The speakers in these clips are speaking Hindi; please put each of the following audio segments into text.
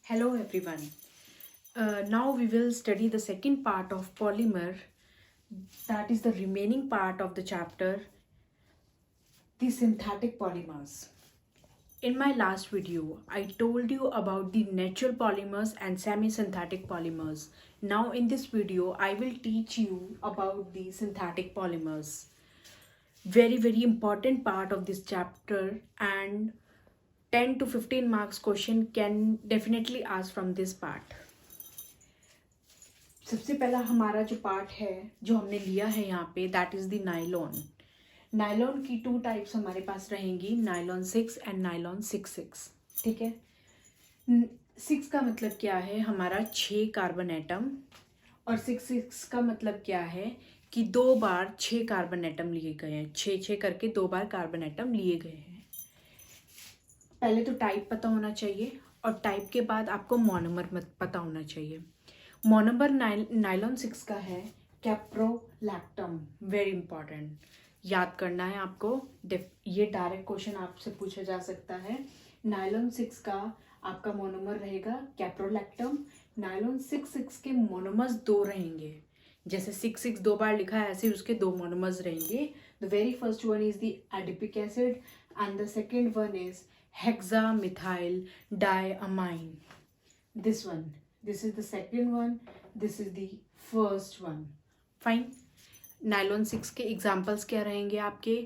Hello everyone. Now we will study the second part of polymer, that is the remaining part of the chapter, the synthetic polymers. In my last video, I told you about the natural polymers and semi-synthetic polymers. Now in this video, I will teach you about the synthetic polymers. Very important part of this chapter, and 10 to 15 marks question can definitely ask from this part. सबसे पहला हमारा जो पार्ट है जो हमने लिया है यहाँ पे, that is the nylon. Nylon की 2 टाइप्स हमारे पास रहेंगी, नायलॉन 6 एंड नायलॉन 6. ठीक है. 6 का मतलब क्या है, हमारा 6 कार्बन एटम, और 6 का मतलब क्या है कि 2 बार 6 कार्बन एटम लिए गए हैं. 6 करके 2 बार कार्बन एटम लिए गए हैं. पहले तो टाइप पता होना चाहिए, और टाइप के बाद आपको मोनोमर पता होना चाहिए. मोनोमर नायलॉन 6 का है कैप्रोलैक्टम. वेरी इंपॉर्टेंट, याद करना है आपको. ये डायरेक्ट क्वेश्चन आपसे पूछा जा सकता है. नायलॉन 6 का आपका मोनोमर रहेगा कैप्रोलैक्टम. नायलॉन 6 के मोनोमर्स 2 रहेंगे. जैसे 6 2 बार लिखा है, ऐसे उसके 2 मोनोमर्स रहेंगे. The very first one is the adipic acid and the second one is hexamethylene diamine. This one, this is the second one, this is the first one. Fine. Nylon 6 के एग्जाम्पल्स क्या रहेंगे आपके,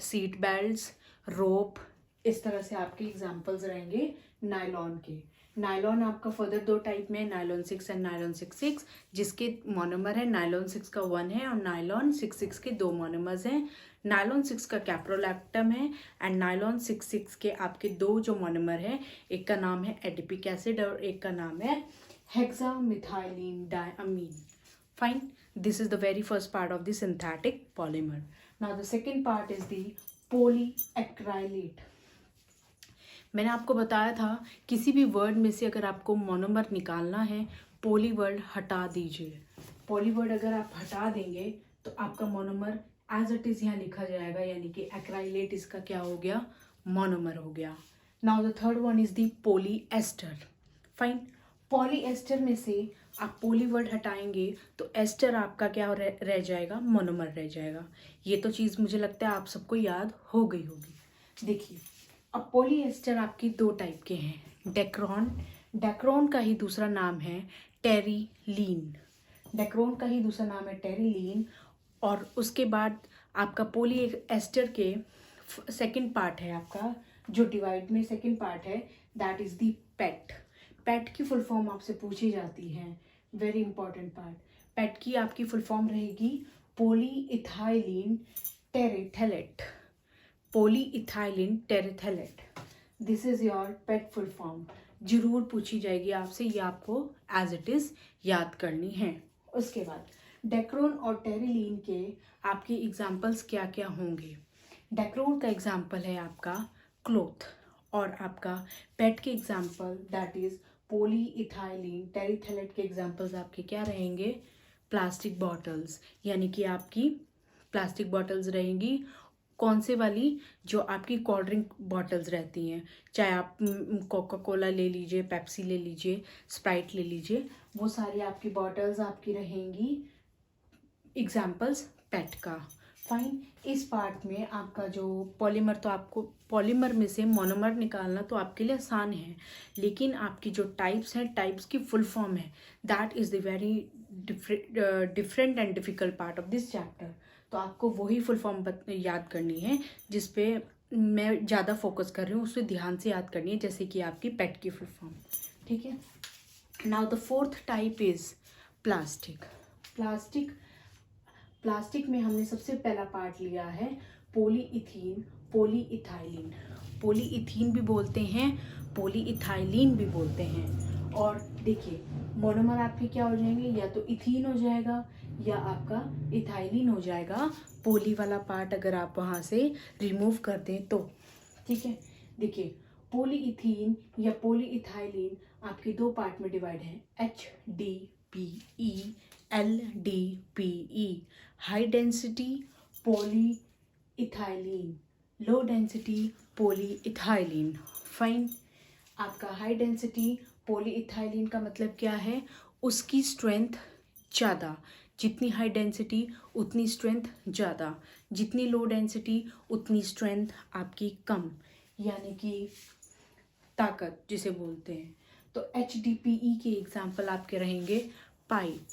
सीट बेल्ट्स, रोप, इस तरह से आपके एग्जाम्पल्स रहेंगे नायलॉन के. नायलॉन आपका फर्दर 2 टाइप में, नायलॉन 6 एंड नायलॉन 6, जिसके मोनोमर है नायलॉन 6 का 1 है, और नायलॉन 6 के 2 मोनोमर्स हैं. नायलॉन 6 का कैप्रोलैक्टम है, एंड नायलॉन 6 के आपके 2 जो मोनोमर है, एक का नाम है एडिपिक एसिड और एक का नाम है hexamethylene diamine. Fine. This is the very first part of the synthetic polymer. Now the second part is the polyacrylate. मैंने आपको बताया था किसी भी वर्ड में से अगर आपको मोनोमर निकालना है, पोली वर्ड हटा दीजिए. पोली वर्ड अगर आप हटा देंगे तो आपका मोनोमर एज इट इज यहाँ लिखा जाएगा, यानी कि एक्राइलेट इसका क्या हो गया, मोनोमर हो गया. Now the third one is the polyester. Fine. Polyester में से आप पोली वर्ड हटाएंगे तो एस्टर आपका क्या रह जाएगा, मोनोमर रह जाएगा. ये तो चीज़ मुझे लगता है आप सबको याद हो गई होगी. देखिए, अब पॉलीएस्टर आपकी 2 टाइप के हैं. डेक्रोन. डेक्रोन का ही दूसरा नाम है टेरिलीन. डेक्रोन का ही दूसरा नाम है टेरिलीन. और उसके बाद आपका पॉलीएस्टर के सेकेंड पार्ट है आपका, जो डिवाइड में सेकेंड पार्ट है, दैट इज द पेट. पेट की फुल फॉर्म आपसे पूछी जाती है. Very important part. पेट की आपकी फुल फॉर्म रहेगी polyethylene terephthalate. Polyethylene terephthalate, this is your PET full form. जरूर पूछी जाएगी आपसे, ये आपको एज इट इज याद करनी है. उसके बाद डेक्रोन और टेरिलीन के आपके एग्जाम्पल्स क्या क्या होंगे. डेक्रोन का एग्जाम्पल है आपका क्लोथ, और आपका पेट के एग्जाम्पल दैट इज पॉलीइथाइलिन टेरिथेलेट के एग्जाम्पल्स आपके क्या रहेंगे, प्लास्टिक बॉटल्स. यानी कि आपकी प्लास्टिक बॉटल्स रहेंगी. कौन से वाली, जो आपकी कोल्ड ड्रिंक बॉटल्स रहती हैं, चाहे आप कोका कोला ले लीजिए, पेप्सी ले लीजिए, स्प्राइट ले लीजिए, वो सारी आपकी बॉटल्स आपकी रहेंगी एग्जाम्पल्स पेट का. फाइन. इस पार्ट में आपका जो पॉलीमर, तो आपको पॉलीमर में से मोनोमर निकालना तो आपके लिए आसान है, लेकिन आपकी जो टाइप्स हैं, टाइप्स की फुल फॉर्म है, that is the very different and difficult part of this chapter. तो आपको वही फुल फॉर्म याद करनी है जिस पे मैं ज़्यादा फोकस कर रही हूँ, उसे ध्यान से याद करनी है, जैसे कि आपकी पेट की फुल फॉर्म. ठीक है. Now the fourth type is plastic. Plastic में हमने सबसे पहला पार्ट लिया है पॉलीइथीन पॉलीइथाइलिन. पॉलीइथीन भी बोलते हैं, पॉलीइथाइलिन भी बोलते हैं. और देखिए, मोनोमर आपके क्या हो जाएंगे, या तो इथीन हो जाएगा या आपका इथाइलिन हो जाएगा. पोली वाला पार्ट अगर आप वहाँ से रिमूव कर दें तो. ठीक है. देखिए, पॉलीइथीन या पॉलीइथाइलिन आपके 2 पार्ट में डिवाइड है, HDPE LDPE. High density polyethylene, low density polyethylene. Fine. आपका हाई डेंसिटी पॉलीइथाइलिन का मतलब क्या है, उसकी स्ट्रेंथ ज़्यादा, जितनी हाई डेंसिटी उतनी स्ट्रेंथ ज़्यादा, जितनी लो डेंसिटी उतनी स्ट्रेंथ आपकी कम, यानी कि ताकत जिसे बोलते हैं। तो HDPE के एग्जाम्पल आपके रहेंगे पाइप,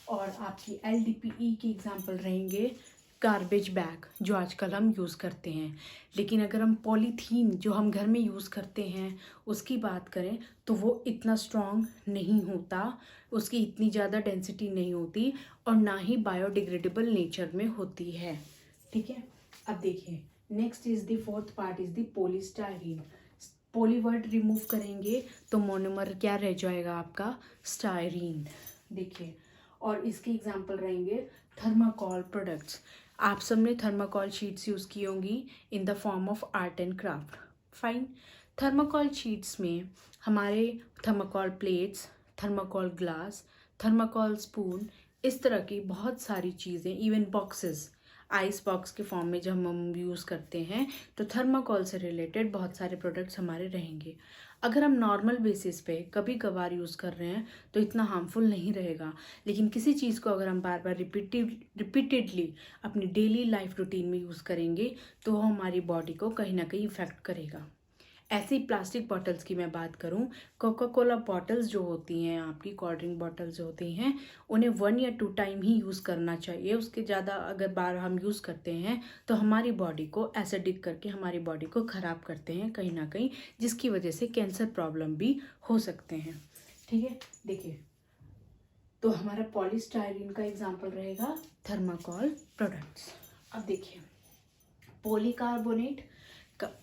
और आपकी LDPE के एग्जाम्पल रहेंगे गार्बेज बैग जो आजकल हम यूज़ करते हैं। लेकिन अगर हम पॉलीथीन जो हम घर में यूज़ करते हैं उसकी बात करें तो वो इतना स्ट्रॉन्ग नहीं होता, उसकी इतनी ज़्यादा डेंसिटी नहीं होती, और ना ही बायोडिग्रेडेबल नेचर में होती है। ठीक है, अब देखिए next is the fourth part is the polystyrene. Poly word remove करेंगे तो मोनोमर क्या रह जाएगा आपका, स्टायरीन। देखिए, और इसके एग्जाम्पल रहेंगे थर्माकोल प्रोडक्ट्स। आप सबने थर्माकोल शीट्स यूज़ की होंगी in the form of art and craft. Fine, thermocol sheets में हमारे thermocol plates, thermocol glass, thermocol spoon, इस तरह की बहुत सारी चीज़ें, इवन बॉक्सेस, आइस बॉक्स के फॉर्म में जब हम यूज़ करते हैं तो थर्माकोल से रिलेटेड बहुत सारे प्रोडक्ट्स हमारे रहेंगे। अगर हम नॉर्मल बेसिस पे कभी कभार यूज़ कर रहे हैं तो इतना हार्मफुल नहीं रहेगा, लेकिन किसी चीज़ को अगर हम बार बार रिपीटेडली अपनी डेली लाइफ रूटीन में यूज़ करेंगे तो वो हमारी बॉडी को कहीं ना कहीं इफ़ेक्ट करेगा। ऐसे ही प्लास्टिक बॉटल्स की मैं बात करूं, कोका कोला बॉटल्स जो होती हैं, आपकी कोल्ड ड्रिंक बॉटल्स जो होती हैं, उन्हें 1 या 2 टाइम ही यूज़ करना चाहिए। उसके ज़्यादा अगर बार हम यूज़ करते हैं तो हमारी बॉडी को एसिडिक करके हमारी बॉडी को ख़राब करते हैं कहीं ना कहीं, जिसकी वजह से कैंसर प्रॉब्लम भी हो सकते हैं। ठीक है, देखिए तो हमारा पॉलीस्टायरीन का एग्जाम्पल रहेगा थर्माकोल प्रोडक्ट्स। अब देखिए पॉलीकार्बोनेट,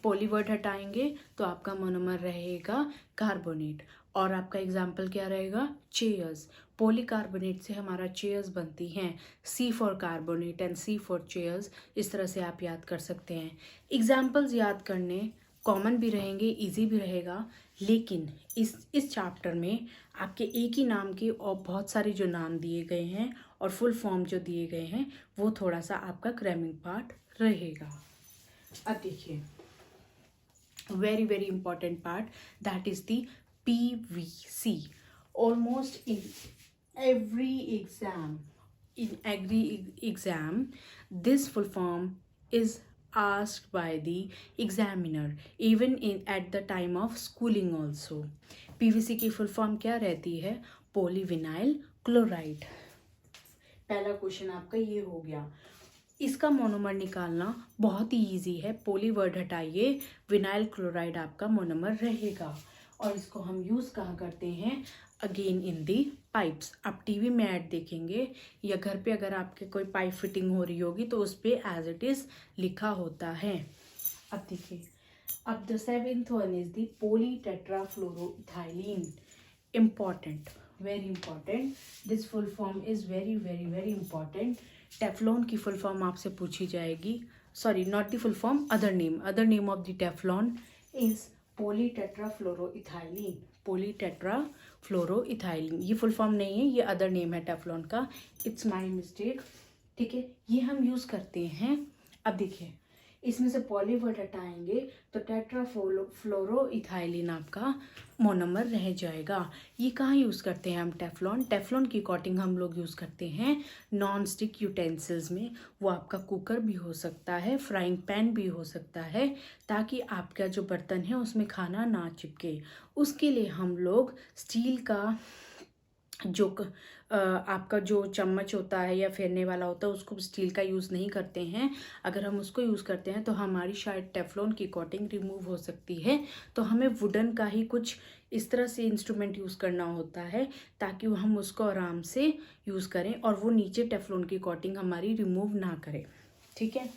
पॉली वर्ड हटाएंगे तो आपका मोनोमर रहेगा कार्बोनेट, और आपका एग्जाम्पल क्या रहेगा, चेयर्स। पॉलीकार्बोनेट से हमारा चेयर्स बनती हैं, C for carbonate and C for chairs. इस तरह से आप याद कर सकते हैं। एग्जाम्पल्स याद करने कॉमन भी रहेंगे, इजी भी रहेगा, लेकिन इस चैप्टर में आपके एक ही नाम के और बहुत सारे जो नाम दिए गए हैं और फुल फॉर्म जो दिए गए हैं वो थोड़ा सा आपका क्रैमिंग पार्ट रहेगा। अब देखिए very important part, that is the PVC. Almost in every exam this full form is asked by the examiner, even in at the time of schooling also. PVC की फुल फॉर्म क्या रहती है, पॉलीविनाइल क्लोराइड। पहला क्वेश्चन आपका ये हो गया। इसका मोनोमर निकालना बहुत ही इजी है, पॉली वर्ड हटाइए, विनाइल क्लोराइड आपका मोनोमर रहेगा। और इसको हम यूज़ कहाँ करते हैं, अगेन इन दी पाइप्स। आप टीवी में ऐड देखेंगे या घर पे अगर आपके कोई पाइप फिटिंग हो रही होगी तो उस पर एज इट इज़ लिखा होता है। अब देखिए, अब the 7th one is the polytetrafluoroethylene. Important, very important, this full form is very important. Teflon की फुल फॉर्म आपसे पूछी जाएगी, sorry not the full form, other name of the Teflon is polytetrafluoroethylene. Polytetrafluoroethylene ये फुल फॉर्म नहीं है, ये अदर नेम है टेफ्लॉन का, इट्स माय मिस्टेक। ठीक है, ये हम यूज़ करते हैं। अब देखिए इसमें से पॉली वर्ड हटाएंगे तो टेट्राफ्लोरोइथाइलिन आपका मोनोमर रह जाएगा। ये कहाँ यूज़ करते हैं हम, टेफ्लॉन की कोटिंग हम लोग यूज़ करते हैं नॉन स्टिक यूटेंसिल्स में। वो आपका कुकर भी हो सकता है, फ्राइंग पैन भी हो सकता है, ताकि आपका जो बर्तन है उसमें खाना ना चिपके। उसके लिए हम लोग स्टील का जो आपका जो चम्मच होता है या फेरने वाला होता है उसको स्टील का यूज़ नहीं करते हैं। अगर हम उसको यूज़ करते हैं तो हमारी शायद टेफ्लॉन की कोटिंग रिमूव हो सकती है, तो हमें वुडन का ही कुछ इस तरह से इंस्ट्रूमेंट यूज़ करना होता है ताकि हम उसको आराम से यूज़ करें और वो नीचे टेफ्लॉन की कोटिंग हमारी रिमूव ना करे। ठीक है,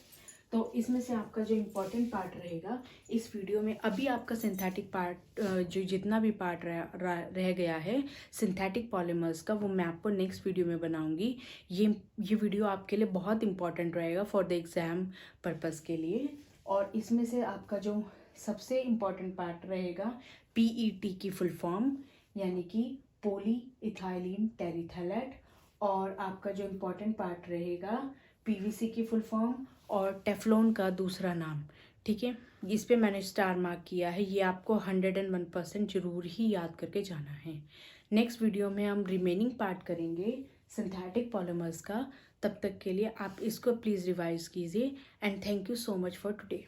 तो इसमें से आपका जो इम्पोर्टेंट पार्ट रहेगा इस वीडियो में, अभी आपका सिंथेटिक पार्ट जो जितना भी पार्ट रह गया है सिंथेटिक पॉलीमर्स का, वो मैं आपको नेक्स्ट वीडियो में बनाऊंगी। ये वीडियो आपके लिए बहुत इंपॉर्टेंट रहेगा फॉर द एग्ज़ाम पर्पज़ के लिए। और इसमें से आपका जो सबसे इम्पॉर्टेंट पार्ट रहेगा PET की फुल फॉर्म, यानी कि पॉली इथाइलिन टेरिथैलेट, और आपका जो इम्पोर्टेंट पार्ट रहेगा PVC की फुल फॉर्म और टेफ्लॉन का दूसरा नाम। ठीक है। इस पे मैंने स्टार मार्क किया है, ये आपको 101% ज़रूर ही याद करके जाना है। नेक्स्ट वीडियो में हम रिमेनिंग पार्ट करेंगे सिंथेटिक पॉलीमर्स का। तब तक के लिए आप इसको प्लीज़ रिवाइज कीजिए and thank you so much for today.